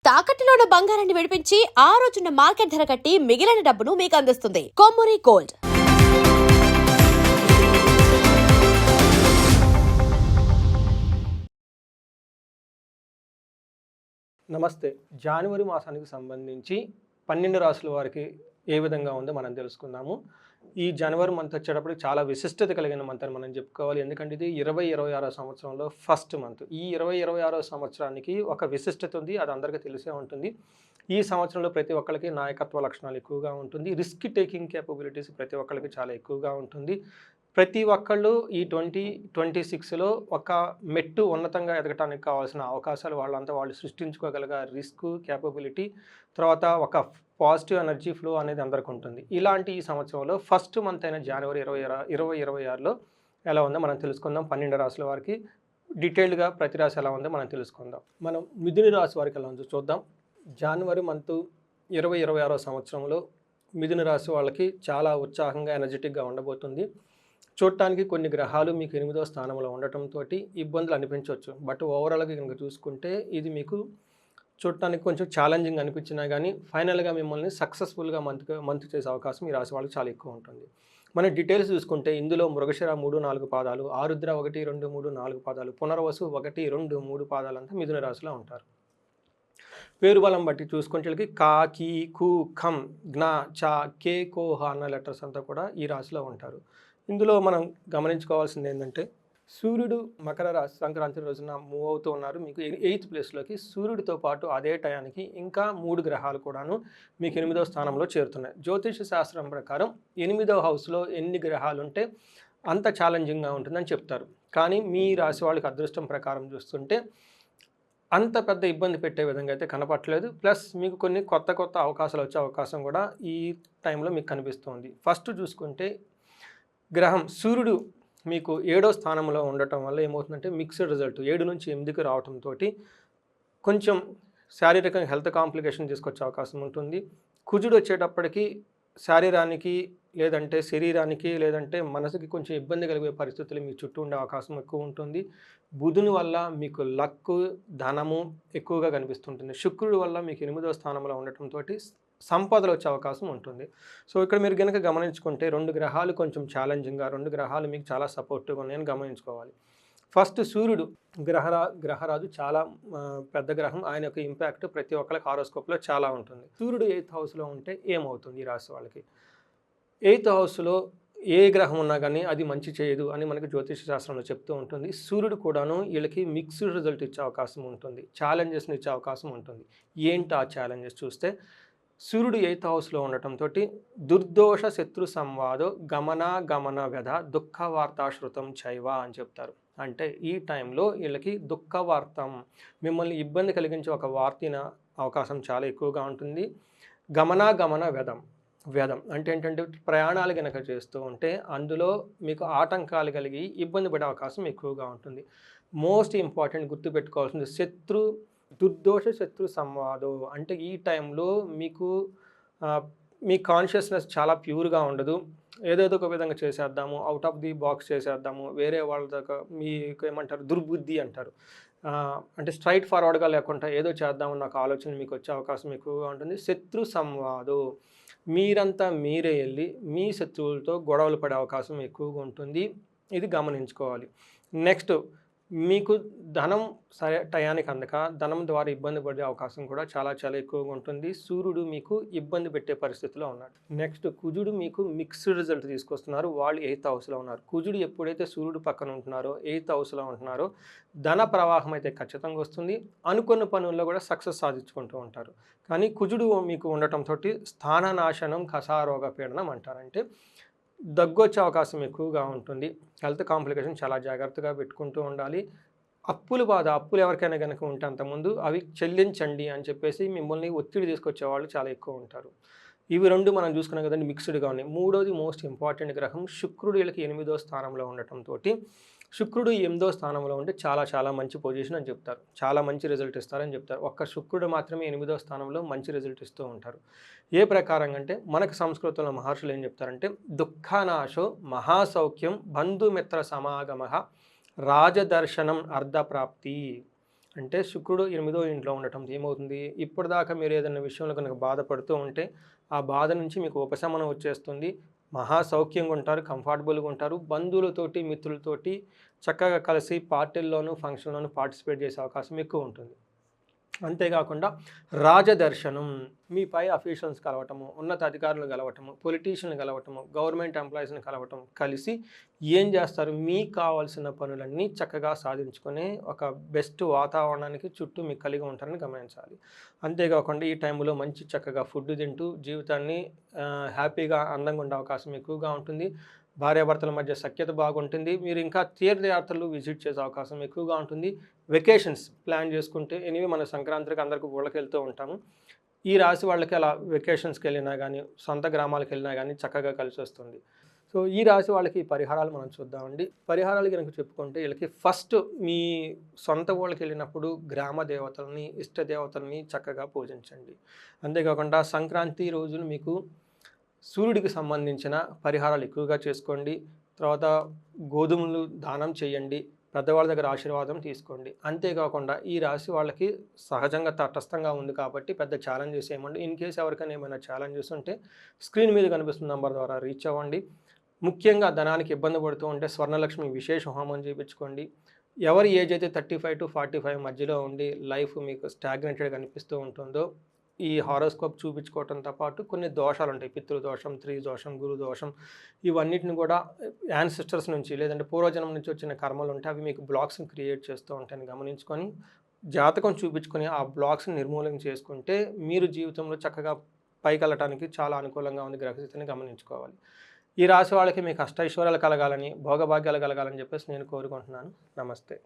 తాకట్టులో ఉన్న బంగారాన్ని విడిపించి ఆ రోజున్న మార్కెట్ ధర కట్టి మిగిలిన డబ్బును మీకు అందిస్తుంది కొమ్మూరి గోల్డ్. నమస్తే. జనవరి మాసానికి సంబంధించి 12 రాశుల వారికి ఏ విధంగా ఉందో మనం తెలుసుకుందాము. ఈ జనవరి మంత్ వచ్చేటప్పటికి చాలా విశిష్టత కలిగిన మంత్ అని మనం చెప్పుకోవాలి. ఎందుకంటే ఇది 2026 సంవత్సరంలో ఫస్ట్ మంత్. ఈ 2026 సంవత్సరానికి ఒక విశిష్టత ఉంది, అది అందరికీ తెలిసే ఉంటుంది. ఈ సంవత్సరంలో ప్రతి ఒక్కరికి నాయకత్వ లక్షణాలు ఎక్కువగా ఉంటుంది. రిస్క్ టేకింగ్ కేపబిలిటీస్ ప్రతి ఒక్కరికి చాలా ఎక్కువగా ఉంటుంది. ప్రతి ఒక్కళ్ళు ఈ 2026లో ఒక మెట్టు ఉన్నతంగా ఎదగటానికి కావాల్సిన అవకాశాలు వాళ్ళంతా వాళ్ళు సృష్టించుకోగలిగే రిస్క్ కేపబిలిటీ, తర్వాత ఒక పాజిటివ్ ఎనర్జీ ఫ్లో అనేది అందరికీ ఉంటుంది. ఇలాంటి ఈ సంవత్సరంలో ఫస్ట్ మంత్ అయిన జనవరి 2026లో ఎలా ఉందో మనం తెలుసుకుందాం. 12 రాశుల వారికి డీటెయిల్డ్గా ప్రతి రాశి ఎలా ఉందో మనం తెలుసుకుందాం. మనం మిథున రాశి వారికి ఎలా ఉందో చూద్దాం. జనవరి మంత్ 2026 సంవత్సరంలో మిథున రాశి వాళ్ళకి చాలా ఉత్సాహంగా ఎనర్జెటిక్గా ఉండబోతుంది. చూడటానికి కొన్ని గ్రహాలు మీకు 8వ స్థానంలో ఉండటంతో ఇబ్బందులు అనిపించవచ్చు. బట్ ఓవరాల్గా కనుక చూసుకుంటే ఇది మీకు చూడటానికి కొంచెం ఛాలెంజింగ్ అనిపించినా కానీ ఫైనల్గా మిమ్మల్ని సక్సెస్ఫుల్గా మంత్ చేసే అవకాశం ఈ రాశి వాళ్ళకి చాలా ఎక్కువ ఉంటుంది. మన డీటెయిల్స్ చూసుకుంటే ఇందులో మృగశిర 3, 4 పాదాలు, ఆరుద్ర 1, 2, 3, 4 పాదాలు, పునర్వసు 1, 2, 3 పాదాలంతా మిథున రాశిలో ఉంటారు. పేరు బలం బట్టి చూసుకుంటే కా, కీ, కు, ఖం, జ్ఞ, చ, కే, కోహ అన్న లెటర్స్ అంతా కూడా ఈ రాశిలో ఉంటారు. ఇందులో మనం గమనించుకోవాల్సింది ఏంటంటే సూర్యుడు మకర రాశి సంక్రాంతి రోజున మూవ్ అవుతూ ఉన్నారు. మీకు 8th ప్లేస్లోకి సూర్యుడితో పాటు అదే టయానికి ఇంకా 3 గ్రహాలు కూడాను మీకు 8వ స్థానంలో చేరుతున్నాయి. జ్యోతిష శాస్త్రం ప్రకారం 8వ హౌస్లో ఎన్ని గ్రహాలు ఉంటే అంత ఛాలెంజింగ్గా ఉంటుందని చెప్తారు. కానీ మీ రాశి వాళ్ళకి అదృష్టం ప్రకారం చూస్తుంటే అంత పెద్ద ఇబ్బంది పెట్టే విధంగా అయితే కనపట్లేదు. ప్లస్ మీకు కొన్ని కొత్త అవకాశాలు వచ్చే అవకాశం కూడా ఈ టైంలో మీకు కనిపిస్తుంది. ఫస్ట్ చూసుకుంటే గ్రహం సూర్యుడు మీకు 7వ స్థానంలో ఉండటం వల్ల ఏమవుతుందంటే మిక్స్డ్ రిజల్ట్ 7 నుంచి 8కి రావడంతో కొంచెం శారీరకంగా హెల్త్ కాంప్లికేషన్ తీసుకొచ్చే అవకాశం ఉంటుంది. కుజుడు వచ్చేటప్పటికి శారీరానికి లేదంటే శరీరానికి లేదంటే మనసుకి కొంచెం ఇబ్బంది కలిగే పరిస్థితులు మీ చుట్టూ ఉండే అవకాశం ఎక్కువ ఉంటుంది. బుధుని వల్ల మీకు లక్, ధనము ఎక్కువగా కనిపిస్తుంటుంది. శుక్రుడి వల్ల మీకు 8వ స్థానంలో ఉండటంతో సంపదలు వచ్చే అవకాశం ఉంటుంది. సో ఇక్కడ మీరు కనుక గమనించుకుంటే 2 గ్రహాలు కొంచెం ఛాలెంజింగ్గా, 2 గ్రహాలు మీకు చాలా సపోర్టివ్గా ఉన్నాయని గమనించుకోవాలి. ఫస్ట్ సూర్యుడు గ్రహరాజు చాలా పెద్ద గ్రహం. ఆయన యొక్క ఇంపాక్ట్ ప్రతి ఒక్కరికి హారోస్కోప్లో చాలా ఉంటుంది. సూర్యుడు 8th హౌస్లో ఉంటే ఏమవుతుంది ఈ రాశి వాళ్ళకి? 8th హౌస్లో ఏ గ్రహం ఉన్నా కానీ అది మంచి చేయదు అని మనకి జ్యోతిష శాస్త్రంలో చెప్తూ ఉంటుంది. సూర్యుడు కూడాను వీళ్ళకి మిక్స్డ్ రిజల్ట్ ఇచ్చే అవకాశం ఉంటుంది, ఛాలెంజెస్ని ఇచ్చే అవకాశం ఉంటుంది. ఏంటి ఆ ఛాలెంజెస్ చూస్తే సూర్యుడు 8th హౌస్లో ఉండటంతో దుర్దోష శత్రు సంవాదో గమన వ్యధ దుఃఖ వార్తాశ్రుతం చైవ అని చెప్తారు. అంటే ఈ టైంలో వీళ్ళకి దుఃఖ వార్తం, మిమ్మల్ని ఇబ్బంది కలిగించే ఒక వార్తిన అవకాశం చాలా ఎక్కువగా ఉంటుంది. గమన వ్యధం అంటే ఏంటంటే ప్రయాణాలు కనుక చేస్తూ ఉంటే అందులో మీకు ఆటంకాలు కలిగి ఇబ్బంది పడే అవకాశం ఎక్కువగా ఉంటుంది. మోస్ట్ ఇంపార్టెంట్ గుర్తుపెట్టుకోవాల్సింది దుర్దోష శత్రు సంవాదం. అంటే ఈ టైంలో మీకు మీ కాన్షియస్నెస్ చాలా ప్యూర్గా ఉండదు. ఏదేదో ఒక విధంగా చేసేద్దాము, అవుట్ ఆఫ్ ది బాక్స్ చేసేద్దాము, వేరే వాళ్ళ దాకా మీకు ఏమంటారు దుర్బుద్ధి అంటారు. అంటే స్ట్రైట్ ఫార్వర్డ్గా లేకుండా ఏదో చేద్దామని నాకు ఆలోచన మీకు వచ్చే అవకాశం ఎక్కువగా ఉంటుంది. శత్రు సంవాదం, మీరంతా మీరే వెళ్ళి మీ శత్రువులతో గొడవలు పడే అవకాశం ఎక్కువగా ఉంటుంది. ఇది గమనించుకోవాలి. నెక్స్ట్ మీకు ధనం సరే టయానికి అందక ధనం ద్వారా ఇబ్బంది పడే అవకాశం కూడా చాలా ఎక్కువగా ఉంటుంది. సూర్యుడు మీకు ఇబ్బంది పెట్టే పరిస్థితిలో ఉన్నాడు. నెక్స్ట్ కుజుడు మీకు మిక్స్డ్ రిజల్ట్ తీసుకొస్తున్నారు. వాళ్ళు 8th హౌస్లో ఉన్నారు. కుజుడు ఎప్పుడైతే సూర్యుడు పక్కన ఉంటున్నారో 8th హౌస్లో ఉంటున్నారో ధన ప్రవాహం అయితే ఖచ్చితంగా వస్తుంది. అనుకున్న పనుల్లో కూడా సక్సెస్ సాధించుకుంటూ ఉంటారు. కానీ కుజుడు మీకు ఉండటంతో స్థాననాశనం కసారోగ పీడనం అంటారంటే దగ్గొచ్చే అవకాశం ఎక్కువగా ఉంటుంది. హెల్త్ కాంప్లికేషన్ చాలా జాగ్రత్తగా పెట్టుకుంటూ ఉండాలి. అప్పులు ఎవరికైనా కనుక ఉంటే అంతకుముందు అవి చెల్లించండి అని చెప్పేసి మిమ్మల్ని ఒత్తిడి తీసుకొచ్చే వాళ్ళు చాలా ఎక్కువ ఉంటారు. ఇవి 2 మనం చూసుకున్నాం కదండి, మిక్స్డ్గా ఉన్నాయి. 3వది మోస్ట్ ఇంపార్టెంట్ గ్రహం శుక్రుడు వీళ్ళకి 8వ స్థానంలో ఉండటంతో శుక్రుడు 8వ స్థానంలో ఉంటే చాలా మంచి పొజిషన్ అని చెప్తారు, చాలా మంచి రిజల్ట్ ఇస్తారని చెప్తారు. ఒక్క శుక్రుడు మాత్రమే 8వ స్థానంలో మంచి రిజల్ట్ ఇస్తూ ఉంటారు. ఏ ప్రకారంగా అంటే మనకు సంస్కృతంలో మహర్షులు ఏం చెప్తారంటే దుఃఖనాశో మహాసౌఖ్యం బంధుమిత్ర సమాగమ రాజదర్శనం అర్ధప్రాప్తి. అంటే శుక్రుడు 8వ ఇంట్లో ఉండటం ఏమవుతుంది, ఇప్పటిదాకా మీరు ఏదైనా విషయంలో కనుక బాధపడుతూ ఉంటే ఆ బాధ నుంచి మీకు ఉపశమనం వచ్చేస్తుంది. మహా సౌఖ్యంగా ఉంటారు, కంఫర్టబుల్గా ఉంటారు. బంధువులతోటి మిత్రులతోటి చక్కగా కలిసి పార్టీల్లోనూ ఫంక్షన్లోనూ పార్టిసిపేట్ చేసే అవకాశం ఎక్కువ ఉంటుంది. అంతేకాకుండా రాజదర్శనం, మీ పై అఫీషియల్స్ కలవటము, ఉన్నత అధికారులు కలవటము, పొలిటీషియన్లు కలవటము, గవర్నమెంట్ ఎంప్లాయీస్ని కలవటం, కలిసి ఏం చేస్తారు, మీకు కావాల్సిన పనులన్నీ చక్కగా సాధించుకునే ఒక బెస్ట్ వాతావరణానికి చుట్టూ మీకు కలిగి ఉంటారని గమనించాలి. అంతేకాకుండా ఈ టైంలో మంచి చక్కగా ఫుడ్ తింటూ జీవితాన్ని హ్యాపీగా అందంగా ఉండే అవకాశం ఎక్కువగా ఉంటుంది. భార్యాభర్తల మధ్య సఖ్యత బాగుంటుంది. మీరు ఇంకా తీర్థయాత్రలు విజిట్ చేసే అవకాశం ఎక్కువగా ఉంటుంది. వెకేషన్స్ ప్లాన్ చేసుకుంటే ఎనివే మన సంక్రాంతికి అందరికి ఊళ్ళకి వెళ్తూ ఉంటాము. ఈ రాశి వాళ్ళకి అలా వెకేషన్స్కి వెళ్ళినా కానీ, సొంత గ్రామాలకు వెళ్ళినా కానీ చక్కగా కలిసి వస్తుంది. సో ఈ రాశి వాళ్ళకి పరిహారాలు మనం చూద్దామండి. పరిహారాలు కనుక చెప్పుకుంటే వీళ్ళకి ఫస్ట్ మీ సొంత ఊళ్ళకి వెళ్ళినప్పుడు గ్రామ దేవతలని, ఇష్ట దేవతలని చక్కగా పూజించండి. అంతేకాకుండా సంక్రాంతి రోజున మీకు సూర్యుడికి సంబంధించిన పరిహారాలు ఎక్కువగా చేసుకోండి. తర్వాత గోధుమలు దానం చేయండి. పెద్దవాళ్ళ దగ్గర ఆశీర్వాదం తీసుకోండి. అంతేకాకుండా ఈ రాశి వాళ్ళకి సహజంగా తటస్థంగా ఉంది కాబట్టి పెద్ద ఛాలెంజెస్ ఏమండి. ఇన్ కేస్ ఎవరికైనా ఏమైనా ఛాలెంజెస్ ఉంటే స్క్రీన్ మీద కనిపిస్తున్న నంబర్ ద్వారా రీచ్ అవ్వండి. ముఖ్యంగా ధనానికి ఇబ్బంది పడుతూ ఉంటే స్వర్ణలక్ష్మి విశేష హోమం చేయించుకోండి. ఎవరి ఏజ్ అయితే 35 to 45 మధ్యలో ఉండి లైఫ్ మీకు స్టాగ్నెటెడ్గా అనిపిస్తూ ఉంటుందో ఈ హారోస్కోప్ చూపించుకోవడంతో పాటు కొన్ని దోషాలు ఉంటాయి. పితృదోషం, స్త్రీ దోషం, గురు దోషం, ఇవన్నిటిని కూడా యాన్సిస్టర్స్ నుంచి లేదంటే పూర్వజన్మ నుంచి వచ్చిన కర్మలు ఉంటే అవి మీకు బ్లాక్స్ని క్రియేట్ చేస్తూ ఉంటాయని గమనించుకొని జాతకం చూపించుకొని ఆ బ్లాక్స్ని నిర్మూలన చేసుకుంటే మీరు జీవితంలో చక్కగా పైకెళ్ళటానికి చాలా అనుకూలంగా ఉంది గ్రహస్థితిని గమనించుకోవాలి. ఈ రాశి వాళ్ళకి మీకు అష్టైశ్వర్యాలు కలగాలని, భోగభాగ్యాలు కలగాలని చెప్పేసి నేను కోరుకుంటున్నాను. నమస్తే.